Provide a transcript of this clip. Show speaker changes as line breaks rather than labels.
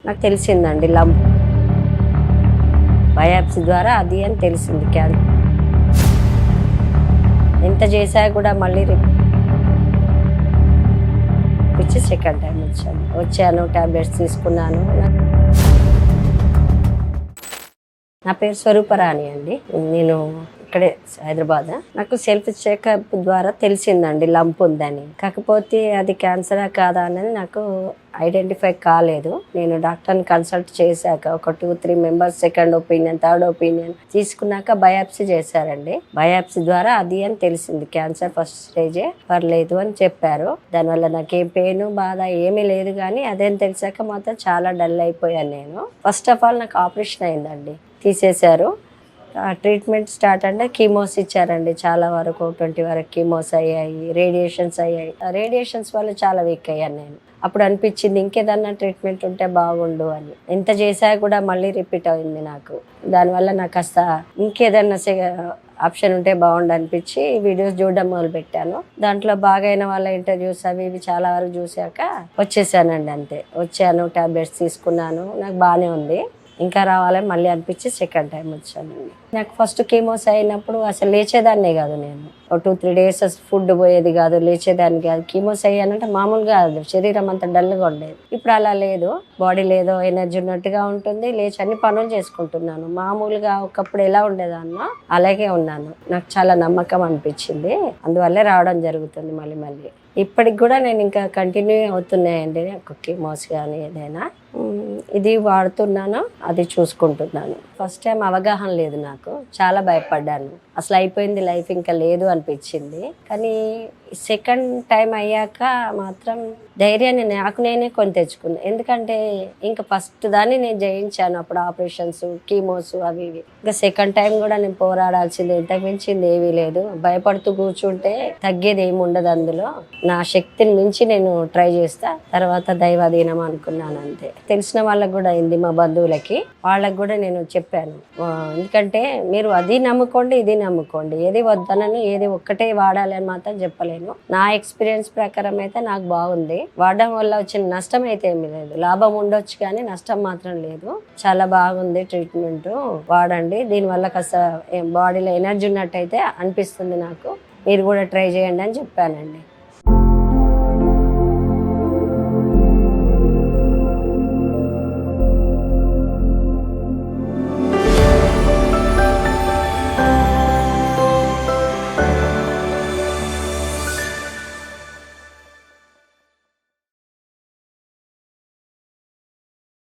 నాకు తెలిసిందండి lump biopsy ద్వారా అది అని తెలిసింది క్యాన్సర్. ఎంత చేశా కూడా మళ్ళీ ఇచ్చి సెకండ్ టైం వచ్చాను టాబ్లెట్స్ తీసుకున్నాను. నా పేరు స్వరూపరాణి అండి. నేను ఇక్కడే హైదరాబాద్. నాకు సెల్ఫ్ చెకప్ ద్వారా తెలిసిందండి లంప్ ఉందని. కాకపోతే అది క్యాన్సరా కాదా అనేది నాకు ఐడెంటిఫై కాలేదు. నేను డాక్టర్ని కన్సల్ట్ చేశాక ఒక 2-3 members second opinion, third opinion తీసుకున్నాక బయాప్సీ చేశారండి. బయాప్సీ ద్వారా అది అని తెలిసింది క్యాన్సర్ ఫస్ట్ స్టేజే, పర్లేదు అని చెప్పారు. దానివల్ల నాకేం పెయిన్ బాధ ఏమీ లేదు. కానీ అదేం తెలిసాక మాత్రం చాలా డల్ అయిపోయాను నేను. ఫస్ట్ ఆఫ్ ఆల్ నాకు ఆపరేషన్ అయిందండి, తీసేశారు. ట్రీట్మెంట్ స్టార్ట్ అంటే కీమోస్ ఇచ్చారండి. చాలా వరకు 20 వరకు కీమోస్ అయ్యాయి, రేడియేషన్స్ అయ్యాయి. రేడియేషన్స్ వల్ల చాలా వీక్ అయ్యాను నేను. అప్పుడు అనిపించింది ఇంకేదన్నా ట్రీట్మెంట్ ఉంటే బాగుండు అని. ఎంత చేశా కూడా మళ్ళీ రిపీట్ అయింది నాకు. దానివల్ల నాకు కాస్త ఇంకేదన్నా ఆప్షన్ ఉంటే బాగుండు అనిపించి వీడియోస్ చూడడం మొదలు పెట్టాను. దాంట్లో బాగైన వాళ్ళ ఇంటర్వ్యూస్ అవి ఇవి చాలా వరకు చూశాక వచ్చేసానండి. అంతే, వచ్చాను, టాబ్లెట్స్ తీసుకున్నాను, నాకు బాగానే ఉంది. ఇంకా రావాలని మళ్ళీ అనిపించి సెకండ్ టైం వచ్చానండి. నాకు ఫస్ట్ కీమోస్ అయినప్పుడు అసలు లేచేదాన్నే కాదు. నేను 2-3 డేస్ ఫుడ్ పోయేది కాదు, లేచేదాన్ని కాదు. కీమోస్ అయ్యానంటే మామూలుగా శరీరం అంతా డల్గా ఉండేది. ఇప్పుడు అలా లేదు. బాడీలో ఏదో ఎనర్జీ ఉన్నట్టుగా ఉంటుంది. లేచి అన్ని పనులు చేసుకుంటున్నాను. మామూలుగా ఒకప్పుడు ఎలా ఉండేదాన్నో అలాగే ఉన్నాను. నాకు చాలా నమ్మకం అనిపించింది. అందువల్లే రావడం జరుగుతుంది మళ్ళీ మళ్ళీ. ఇప్పటికి కూడా నేను ఇంకా కంటిన్యూ అవుతున్నాయండి కీమోస్ కానీ ఏదైనా. ఇది వాడుతున్నాను, అది చూసుకుంటున్నాను. ఫస్ట్ టైం అవగాహన లేదు నాకు, చాలా భయపడ్డాను. అసలు అయిపోయింది లైఫ్, ఇంకా లేదు అనిపించింది. కానీ సెకండ్ టైం అయ్యాక మాత్రం ధైర్యాన్ని నాకు నేనే కొని తెచ్చుకున్నాను. ఎందుకంటే ఇంకా ఫస్ట్ దాన్ని నేను జయించాను. అప్పుడు ఆపరేషన్స్, కీమోస్ అవి ఇవి. ఇంకా సెకండ్ టైం కూడా నేను పోరాడాల్సింది, ఇంతకు మించింది ఏమీ లేదు. భయపడుతూ కూర్చుంటే తగ్గేది ఏమి ఉండదు. అందులో నా శక్తిని మించి నేను ట్రై చేస్తా, తర్వాత దైవాధీనం అనుకున్నాను అంతే. తెలిసిన వాళ్ళకి కూడా అయింది, మా బంధువులకి, వాళ్ళకి కూడా నేను చెప్పాను. ఎందుకంటే మీరు అది నమ్ముకోండి, ఇది నమ్ముకోండి, ఏది వద్దనని ఏది ఒక్కటే వాడాలి అని మాత్రం చెప్పలేను. నా ఎక్స్పీరియన్స్ ప్రకారం అయితే నాకు బాగుంది. వాడడం వల్ల వచ్చిన నష్టం అయితే ఏమీ లేదు. లాభం ఉండొచ్చు కానీ నష్టం మాత్రం లేదు. చాలా బాగుంది ట్రీట్మెంట్, వాడండి. దీనివల్ల కాస్త బాడీలో ఎనర్జీ ఉన్నట్టయితే అనిపిస్తుంది నాకు. మీరు కూడా ట్రై చేయండి అని చెప్పానండి.